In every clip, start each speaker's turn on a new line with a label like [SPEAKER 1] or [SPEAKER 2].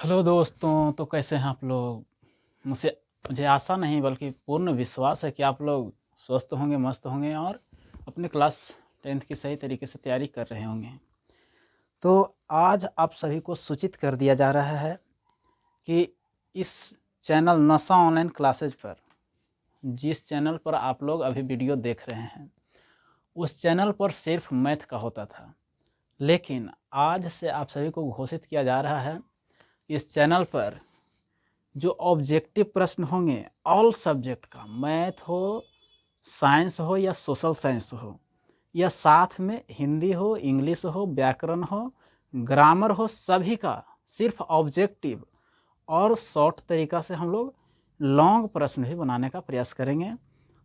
[SPEAKER 1] Hello दोस्तों, तो कैसे हैं आप लोग? मुझे मुझे आशा नहीं बल्कि पूर्ण विश्वास है कि आप लोग स्वस्थ होंगे, मस्त होंगे और अपने क्लास 10th की सही तरीके से तैयारी कर रहे होंगे। तो आज आप सभी को सूचित कर दिया जा रहा है कि इस चैनल नशा ऑनलाइन क्लासेज पर, जिस चैनल पर आप लोग अभी वीडियो देख रहे हैं, उस चैनल पर सिर्फ मैथ का होता था। लेकिन आज से आप सभी को घोषित किया जा रहा है, इस चैनल पर जो ऑब्जेक्टिव प्रश्न होंगे ऑल सब्जेक्ट का, मैथ हो, साइंस हो या सोशल साइंस हो, या साथ में हिंदी हो, इंग्लिश हो, व्याकरण हो, ग्रामर हो, सभी का सिर्फ ऑब्जेक्टिव और शॉर्ट तरीका से हम लोग लॉन्ग प्रश्न भी बनाने का प्रयास करेंगे।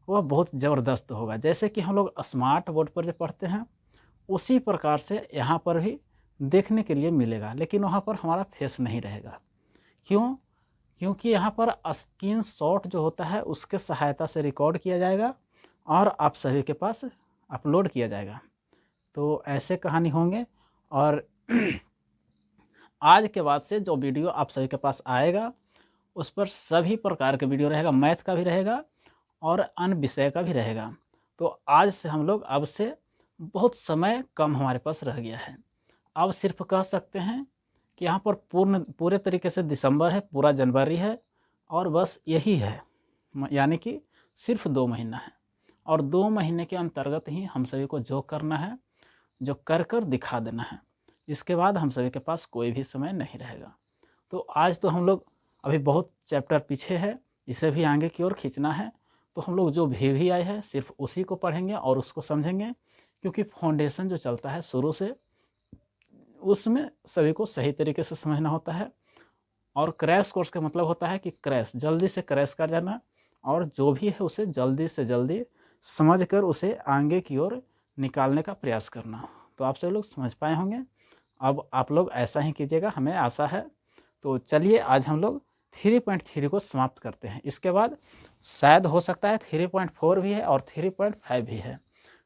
[SPEAKER 1] वह बहुत ज़बरदस्त होगा। जैसे कि हम लोग स्मार्ट बोर्ड पर जो पढ़ते हैं उसी प्रकार से यहाँ पर भी देखने के लिए मिलेगा, लेकिन वहाँ पर हमारा फेस नहीं रहेगा। क्यों? क्योंकि यहाँ पर स्क्रीन शॉट जो होता है उसके सहायता से रिकॉर्ड किया जाएगा और आप सभी के पास अपलोड किया जाएगा। तो ऐसे कहानी होंगे। और आज के बाद से जो वीडियो आप सभी के पास आएगा उस पर सभी प्रकार के वीडियो रहेगा, मैथ का भी रहेगा और अन्य विषय का भी रहेगा। तो आज से हम लोग, अब से बहुत समय कम हमारे पास रह गया है। अब सिर्फ कह सकते हैं कि यहाँ पर पूरे तरीके से दिसंबर है, पूरा जनवरी है और बस यही है, यानी कि सिर्फ 2 महीना है। और 2 महीने के अंतर्गत ही हम सभी को जो करना है, जो कर कर दिखा देना है। इसके बाद हम सभी के पास कोई भी समय नहीं रहेगा। तो आज तो हम लोग अभी बहुत चैप्टर पीछे है, इसे भी आगे की ओर खींचना है। तो हम लोग जो भी आए हैं सिर्फ उसी को पढ़ेंगे और उसको समझेंगे, क्योंकि फाउंडेशन जो चलता है शुरू से उसमें सभी को सही तरीके से समझना होता है। और क्रैश कोर्स का मतलब होता है कि क्रैश, जल्दी से क्रैश कर जाना और जो भी है उसे जल्दी से जल्दी समझकर उसे आगे की ओर निकालने का प्रयास करना। तो आप सभी लोग समझ पाए होंगे। अब आप लोग ऐसा ही कीजिएगा, हमें आशा है। तो चलिए आज हम लोग 3.3 को समाप्त करते हैं। इसके बाद शायद हो सकता है 3.4 भी है और 3.5 भी है,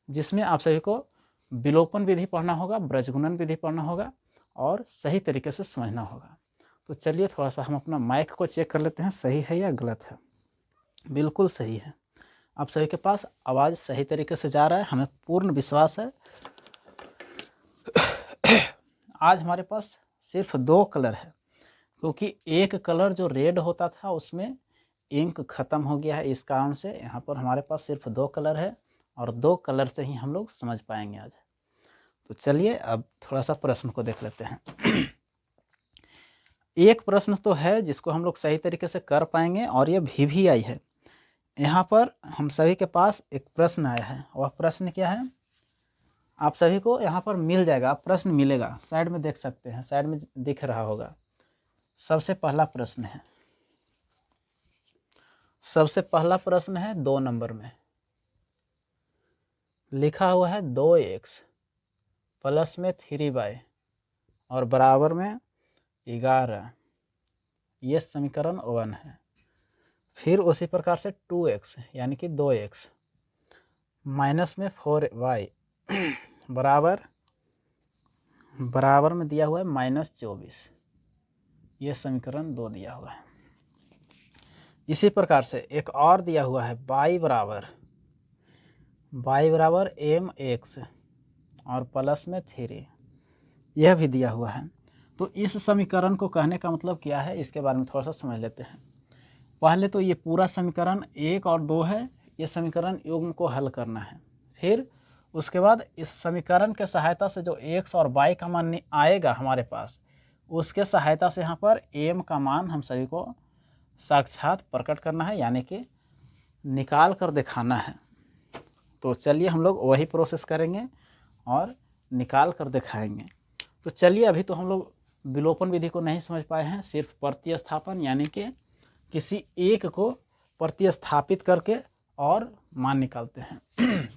[SPEAKER 1] जिसमें आप सभी को विलोपन विधि पढ़ना होगा, ब्रजगुणन विधि पढ़ना होगा और सही तरीके से समझना होगा। तो चलिए थोड़ा सा हम अपना माइक को चेक कर लेते हैं, सही है या गलत है। बिल्कुल सही है। आप सभी के पास आवाज़ सही तरीके से जा रहा है, हमें पूर्ण विश्वास है। आज हमारे पास सिर्फ 2 कलर है, क्योंकि एक कलर जो रेड होता था उसमें इंक खत्म हो गया है। इस कारण से यहाँ पर हमारे पास सिर्फ 2 कलर है और 2 कलर से ही हम लोग समझ पाएंगे आज। तो चलिए अब थोड़ा सा प्रश्न को देख लेते हैं। एक प्रश्न तो है जिसको हम लोग सही तरीके से कर पाएंगे और ये भी आई है। यहाँ पर हम सभी के पास एक प्रश्न आया है। वह प्रश्न क्या है आप सभी को यहाँ पर मिल जाएगा, प्रश्न मिलेगा, साइड में देख सकते हैं, साइड में दिख रहा होगा। सबसे पहला प्रश्न है, सबसे पहला प्रश्न है 2 नंबर में लिखा हुआ है 2x प्लस में 3y और बराबर में 11। ये समीकरण 1 है। फिर उसी प्रकार से 2x यानी कि 2x माइनस में 4y बराबर में दिया हुआ है -24। ये समीकरण 2 दिया हुआ है। इसी प्रकार से एक और दिया हुआ है y बराबर mx और प्लस में 3, यह भी दिया हुआ है। तो इस समीकरण को कहने का मतलब क्या है, इसके बारे में थोड़ा सा समझ लेते हैं। पहले तो ये पूरा समीकरण 1 और 2 है, ये समीकरण युग्म को हल करना है। फिर उसके बाद इस समीकरण के सहायता से जो x और y का मान आएगा हमारे पास, उसके सहायता से यहाँ पर m का मान हम सभी को साक्षात प्रकट करना है, यानी कि निकाल कर दिखाना है। तो चलिए हम लोग वही प्रोसेस करेंगे और निकाल कर दिखाएंगे। तो चलिए अभी तो हम लोग विलोपन विधि को नहीं समझ पाए हैं, सिर्फ प्रतिस्थापन यानी कि किसी एक को प्रतिस्थापित करके और मान निकालते हैं।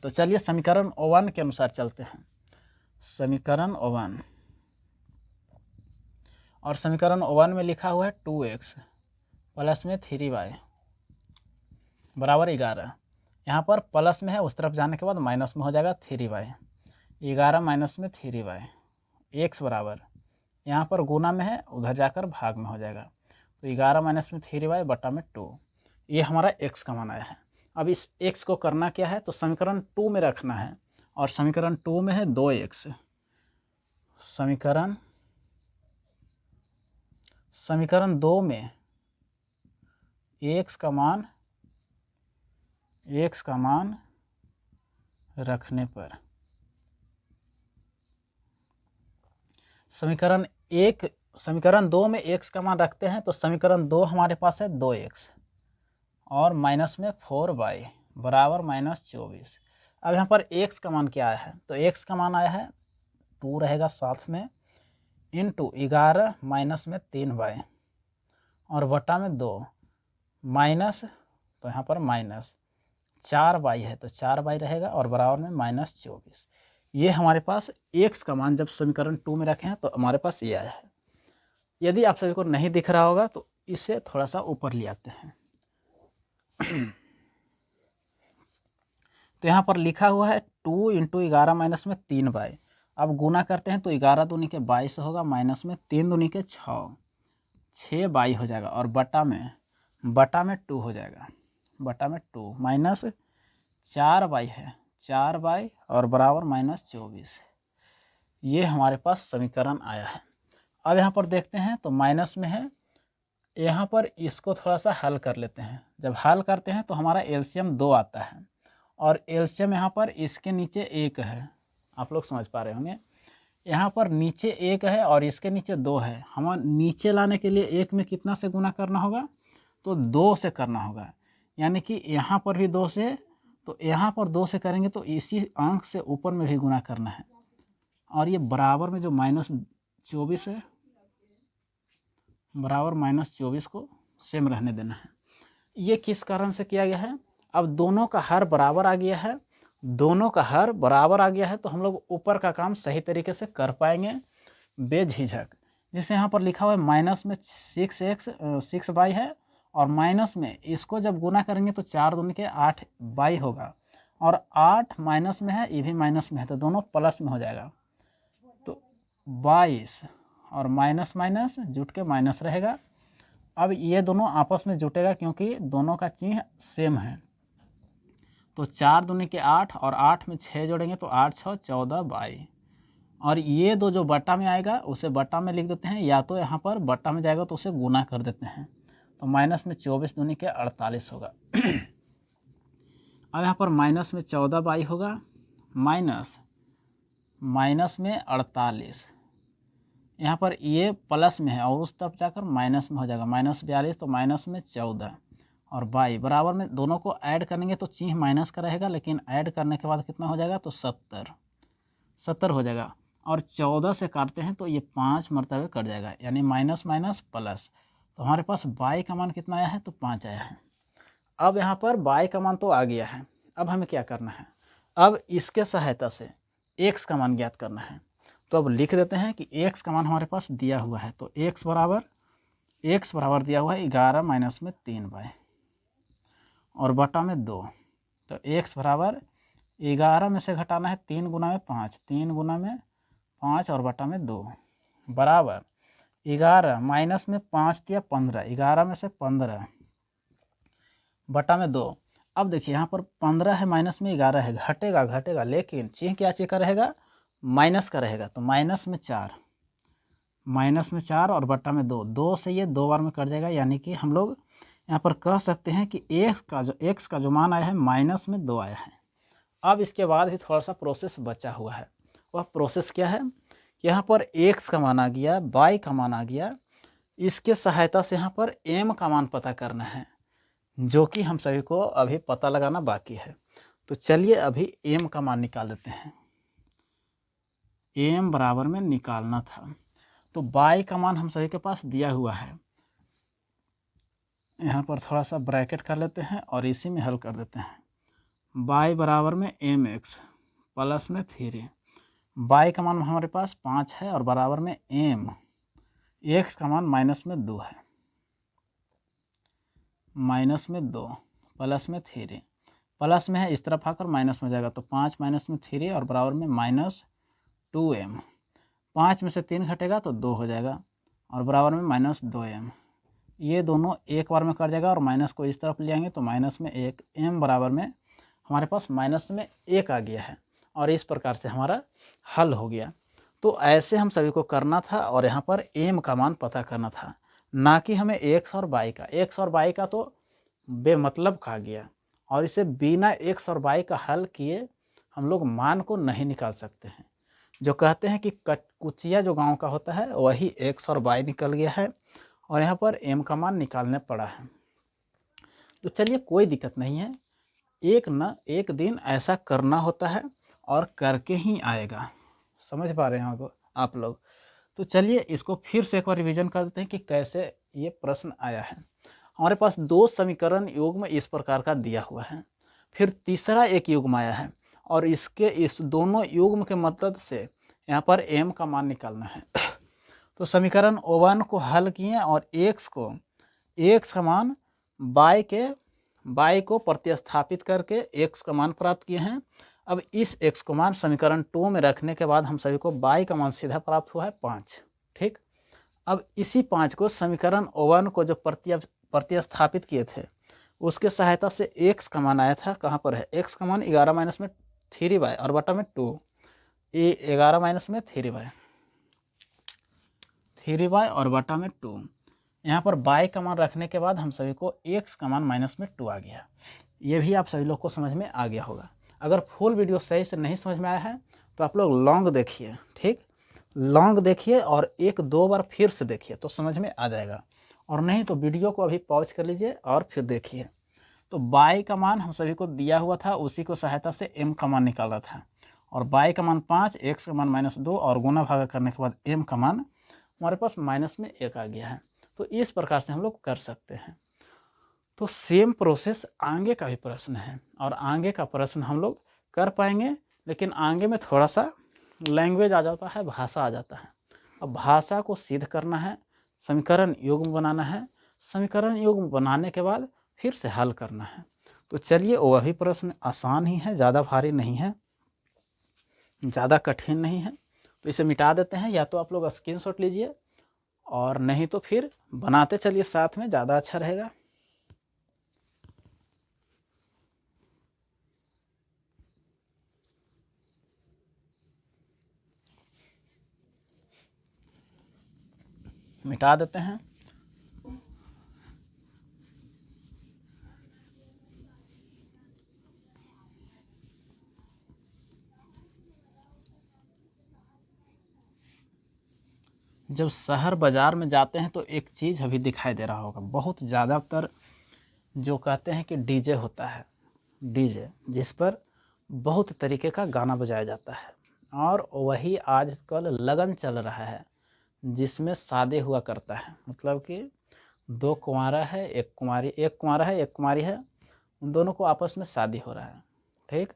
[SPEAKER 1] तो चलिए समीकरण 1 के अनुसार चलते हैं। समीकरण 1 और समीकरण 1 में लिखा हुआ है 2x प्लस में 3y बराबर 11। यहाँ पर प्लस में है, उस तरफ जाने के बाद माइनस में हो जाएगा 3y। 11 माइनस में 3y, x बराबर यहाँ पर गुना में है, उधर जाकर भाग में हो जाएगा। तो 11 माइनस में 3y बटा में 2, ये हमारा x का मान आया है। अब इस x को करना क्या है, तो समीकरण 2 में रखना है, और समीकरण 2 में है 2x। समीकरण 2 में x का मान रखने पर समीकरण 2 में x का मान रखते हैं, तो समीकरण 2 हमारे पास है 2x और माइनस में 4y बराबर -24। अब यहाँ पर x का मान क्या आया है, तो x का मान आया है 2 रहेगा साथ में, इंटू 11 माइनस में 3y और बटा में 2 माइनस, तो यहाँ पर माइनस 4y है तो 4y रहेगा और बराबर में -24। ये हमारे पास x का मान जब समीकरण 2 में रखे हैं तो हमारे पास ये आया है। यदि आप सभी को नहीं दिख रहा होगा तो इसे थोड़ा सा ऊपर ले आते हैं। तो यहाँ पर लिखा हुआ है 2 इंटू 11 माइनस में 3y। अब गुना करते हैं तो 11 दूनी के 22 होगा, माइनस में 3 दूनी के 6y हो जाएगा, और बटा में 2 हो जाएगा, बटा में 2 माइनस 4y है, 4y और बराबर -24। ये हमारे पास समीकरण आया है। अब यहाँ पर देखते हैं तो माइनस में है, यहाँ पर इसको थोड़ा सा हल कर लेते हैं। जब हल करते हैं तो हमारा एलसीएम 2 आता है, और एलसीएम यहाँ पर इसके नीचे 1 है, आप लोग समझ पा रहे होंगे। यहाँ पर नीचे 1 है और इसके नीचे 2 है। हम नीचे लाने के लिए 1 में कितना से गुना करना होगा, तो 2 से करना होगा, यानी कि यहाँ पर भी 2 से, तो यहाँ पर 2 से करेंगे तो इसी अंक से ऊपर में भी गुना करना है, और ये बराबर में जो -24 है, बराबर -24 को सेम रहने देना है। ये किस कारण से किया गया है, अब दोनों का हर बराबर आ गया है, दोनों का हर बराबर आ गया है, तो हम लोग ऊपर का काम सही तरीके से कर पाएंगे बेझिझक। जैसे यहाँ पर लिखा हुआ है माइनस में 6y है, और माइनस में इसको जब गुना करेंगे तो 4 दूनी के 8y होगा, और 8 माइनस में है, ये भी माइनस में है, तो दोनों प्लस में हो जाएगा। तो 22 और माइनस माइनस जुट के माइनस रहेगा। अब ये दोनों आपस में जुटेगा क्योंकि दोनों का चिन्ह सेम है। तो 4 दूनी के 8 और 8 में 6 जोड़ेंगे तो 8 6 14y, और ये दो जो बटा में आएगा उसे बटा में लिख देते हैं, या तो यहाँ पर बटा में जाएगा तो उसे गुना कर देते हैं, तो माइनस में 24 दूनी के 48 होगा। अब यहाँ पर माइनस में 14y होगा, माइनस में 48, यहाँ पर ये प्लस में है और उस तरफ जाकर माइनस में हो जाएगा, -42, तो माइनस में 14 और y बराबर में, दोनों को ऐड करेंगे तो चिन्ह माइनस का रहेगा, लेकिन ऐड करने के बाद कितना हो जाएगा, तो 70 हो जाएगा, और 14 से काटते हैं तो ये 5 मरतबे कट जाएगा, यानी माइनस माइनस प्लस। तो हमारे पास y का मान कितना आया है, तो 5 आया है। अब यहाँ पर y का मान तो आ गया है, अब हमें क्या करना है, अब इसके सहायता से x का मान ज्ञात करना है। तो अब लिख देते हैं कि x का मान हमारे पास दिया हुआ है, तो x बराबर दिया हुआ है 11 माइनस में 3y और बटा में 2। तो x बराबर 11 में से घटाना है 3 गुना में 5, 3 गुना में 5 और बटा में 2 बराबर 11 माइनस में 5 दिया 15, 11 में से 15 बटा में 2। अब देखिए यहाँ पर 15 है, माइनस में 11 है, घटेगा, लेकिन चिन्ह क्या चीज़ का रहेगा, माइनस का रहेगा, तो माइनस में 4 और बटा में 2 से ये 2 बार में कट जाएगा, यानी कि हम लोग यहाँ पर कह सकते हैं कि x का जो मान आया है माइनस में 2 आया है। अब इसके बाद भी थोड़ा सा प्रोसेस बचा हुआ है, वह प्रोसेस क्या है कि यहाँ पर x का मान आ गया, y का मान आ गया, इसके सहायता से यहाँ पर m का मान पता करना है, जो कि हम सभी को अभी पता लगाना बाकी है। तो चलिए अभी m का मान निकाल देते हैं। m बराबर में निकालना था, तो y का मान हम सभी के पास दिया हुआ है, यहाँ पर थोड़ा सा ब्रैकेट कर लेते हैं और इसी में हल कर देते हैं। y बराबर में mx प्लस में 3, y का मान हमारे पास 5 है और बराबर में m, x का मान -2 है, -2 प्लस में 3, प्लस में है इस तरफ आकर माइनस में हो जाएगा, तो 5 माइनस में 3 और बराबर में -2m 5 में से 3 घटेगा तो 2 हो जाएगा और बराबर में -2m। ये दोनों एक बार में कट जाएगा और माइनस को इस तरफ ले आएंगे तो माइनस में 1, m बराबर में हमारे पास माइनस में 1 आ गया है और इस प्रकार से हमारा हल हो गया। तो ऐसे हम सभी को करना था और यहाँ पर m का मान पता करना था, ना कि हमें x और y का। x और y का तो बेमतलब कहा गया और इसे बिना x और y का हल किए हम लोग मान को नहीं निकाल सकते हैं। जो कहते हैं कि कुचिया जो गांव का होता है वही x और y निकल गया है और यहाँ पर m का मान निकालने पड़ा है। तो चलिए कोई दिक्कत नहीं है, एक न एक दिन ऐसा करना होता है और करके ही आएगा। समझ पा रहे हैं आप लोग? तो चलिए इसको फिर से एक बार रिवीजन कर देते हैं कि कैसे ये प्रश्न आया है। हमारे पास 2 समीकरण युग्म इस प्रकार का दिया हुआ है, फिर तीसरा एक युग्म आया है और इस दोनों युग्म के मदद से यहाँ पर m का मान निकालना है। तो समीकरण 1 को हल किए और x का मान y को प्रतिस्थापित करके x का मान प्राप्त किए हैं। अब इस x को मान समीकरण 2 में रखने के बाद हम सभी को y का मान सीधा प्राप्त हुआ है 5। ठीक, अब इसी 5 को समीकरण 1 को जो प्रतिस्थापित किए थे उसके सहायता से x का मान आया था, कहाँ पर है x का मान 11 माइनस में 3y और बटा में 2, ये 11 माइनस में 3y और बटा में 2। यहाँ पर y का मान रखने के बाद हम सभी को x का मान माइनस में 2 आ गया। ये भी आप सभी लोग को समझ में आ गया होगा। अगर फुल वीडियो सही से नहीं समझ में आया है तो आप लोग लॉन्ग देखिए, ठीक, लॉन्ग देखिए और 1-2 बार फिर से देखिए तो समझ में आ जाएगा, और नहीं तो वीडियो को अभी पॉज कर लीजिए और फिर देखिए। तो y का मान हम सभी को दिया हुआ था, उसी को सहायता से m का मान निकाला था और y का मान 5, x का मान -2 और गुना भागा करने के बाद m का मान हमारे पास -1 आ गया है। तो इस प्रकार से हम लोग कर सकते हैं। तो सेम प्रोसेस आगे का भी प्रश्न है और आगे का प्रश्न हम लोग कर पाएंगे, लेकिन आगे में थोड़ा सा लैंग्वेज आ जाता है, भाषा आ जाता है। अब भाषा को सिद्ध करना है, समीकरण युग्म बनाना है, समीकरण युग्म बनाने के बाद फिर से हल करना है। तो चलिए वह भी प्रश्न आसान ही है, ज़्यादा भारी नहीं है, ज़्यादा कठिन नहीं है। तो इसे मिटा देते हैं, या तो आप लोग स्क्रीनशॉट लीजिए और नहीं तो फिर बनाते चलिए साथ में, ज़्यादा अच्छा रहेगा। मिटा देते हैं। जब शहर बाज़ार में जाते हैं तो एक चीज़ अभी दिखाई दे रहा होगा, बहुत ज़्यादातर जो कहते हैं कि डीजे होता है, डीजे जिस पर बहुत तरीके का गाना बजाया जाता है, और वही आजकल लगन चल रहा है जिसमें शादी हुआ करता है। मतलब कि 2 कुंवारा है, एक कुंवारा है, एक कुंवारी है, उन दोनों को आपस में शादी हो रहा है, ठीक।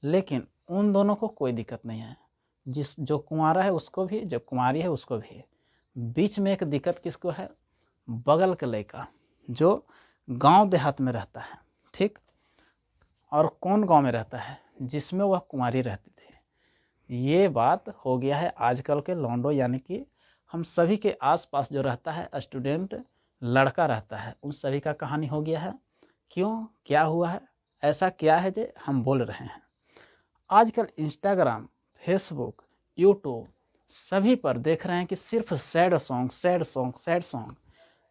[SPEAKER 1] लेकिन उन दोनों को कोई दिक्कत नहीं है, जो कुंवारा है उसको भी, जो कुंवारी है उसको भी। बीच में एक दिक्कत किसको है? बगल के लड़का जो गांव देहात में रहता है, ठीक। और कौन गांव में रहता है? जिसमें वह कुंवारी रहती थी। ये बात हो गया है आजकल के लौंडो, यानी कि हम सभी के आसपास जो रहता है स्टूडेंट लड़का रहता है, उन सभी का कहानी हो गया है। क्यों, क्या हुआ है, ऐसा क्या है जो हम बोल रहे हैं? आजकल इंस्टाग्राम, फेसबुक, यूट्यूब सभी पर देख रहे हैं कि सिर्फ सैड सॉन्ग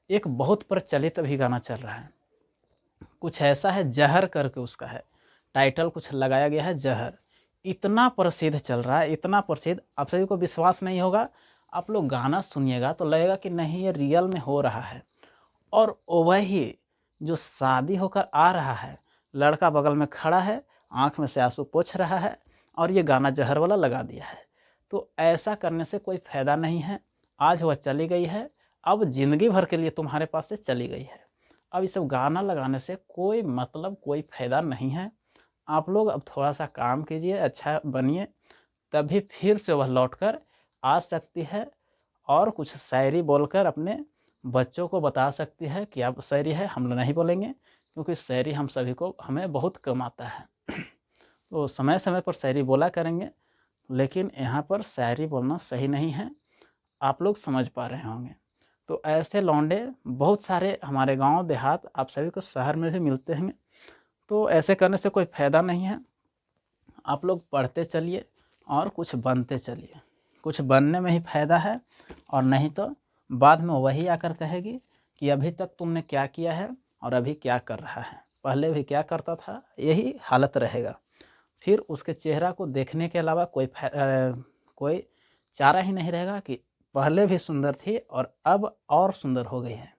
[SPEAKER 1] एक बहुत प्रचलित अभी गाना चल रहा है। कुछ ऐसा है, जहर करके उसका है टाइटल, कुछ लगाया गया है जहर। इतना प्रसिद्ध चल रहा है, इतना प्रसिद्ध, आप सभी को विश्वास नहीं होगा। आप लोग गाना सुनिएगा तो लगेगा कि नहीं ये रियल में हो रहा है। और वही जो शादी होकर आ रहा है, लड़का बगल में खड़ा है, आँख में से आंसू पोंछ रहा है और ये गाना जहर वाला लगा दिया है। तो ऐसा करने से कोई फ़ायदा नहीं है। आज वह चली गई है, अब ज़िंदगी भर के लिए तुम्हारे पास से चली गई है। अब ये सब गाना लगाने से कोई मतलब, कोई फ़ायदा नहीं है। आप लोग अब थोड़ा सा काम कीजिए, अच्छा बनिए, तभी फिर से वह लौटकर आ सकती है और कुछ शायरी बोलकर अपने बच्चों को बता सकती है कि आप शायरी है। हम लोग नहीं बोलेंगे क्योंकि शायरी हमें बहुत कम आता है। तो समय समय पर शायरी बोला करेंगे, लेकिन यहाँ पर शायरी बोलना सही नहीं है, आप लोग समझ पा रहे होंगे। तो ऐसे लौंडे बहुत सारे हमारे गांव देहात, आप सभी को शहर में भी मिलते हैं। तो ऐसे करने से कोई फ़ायदा नहीं है। आप लोग पढ़ते चलिए और कुछ बनते चलिए, कुछ बनने में ही फ़ायदा है, और नहीं तो बाद में वही आकर कहेगी कि अभी तक तुमने क्या किया है और अभी क्या कर रहा है, पहले भी क्या करता था, यही हालत रहेगा। फिर उसके चेहरा को देखने के अलावा कोई चारा ही नहीं रहेगा कि पहले भी सुंदर थी और अब और सुंदर हो गई है।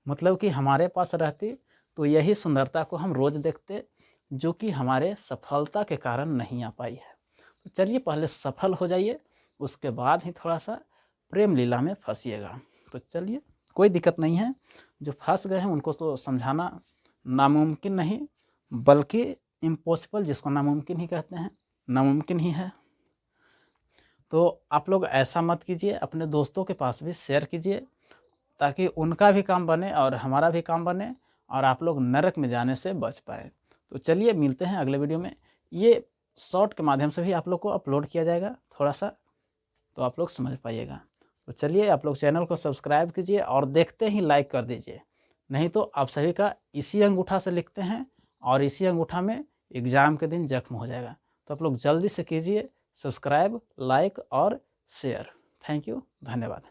[SPEAKER 1] मतलब कि हमारे पास रहती तो यही सुंदरता को हम रोज़ देखते, जो कि हमारे सफलता के कारण नहीं आ पाई है। तो चलिए पहले सफल हो जाइए, उसके बाद ही थोड़ा सा प्रेम लीला में फंसिएगा। तो चलिए कोई दिक्कत नहीं है, जो फंस गए हैं उनको तो समझाना नामुमकिन नहीं, बल्कि इम्पॉसिबल जिसको नामुमकिन ही कहते हैं, नामुमकिन ही है। तो आप लोग ऐसा मत कीजिए, अपने दोस्तों के पास भी शेयर कीजिए, ताकि उनका भी काम बने और हमारा भी काम बने और आप लोग नरक में जाने से बच पाए। तो चलिए मिलते हैं अगले वीडियो में। ये शॉर्ट के माध्यम से भी आप लोग को अपलोड किया जाएगा थोड़ा सा, तो आप लोग समझ पाइएगा। तो चलिए आप लोग चैनल को सब्सक्राइब कीजिए और देखते ही लाइक कर दीजिए, नहीं तो आप सभी का इसी अंगूठा से लिखते हैं और इसी अंगूठा में एग्ज़ाम के दिन जख्म हो जाएगा। तो आप लोग जल्दी से कीजिए सब्सक्राइब, लाइक और शेयर। थैंक यू, धन्यवाद।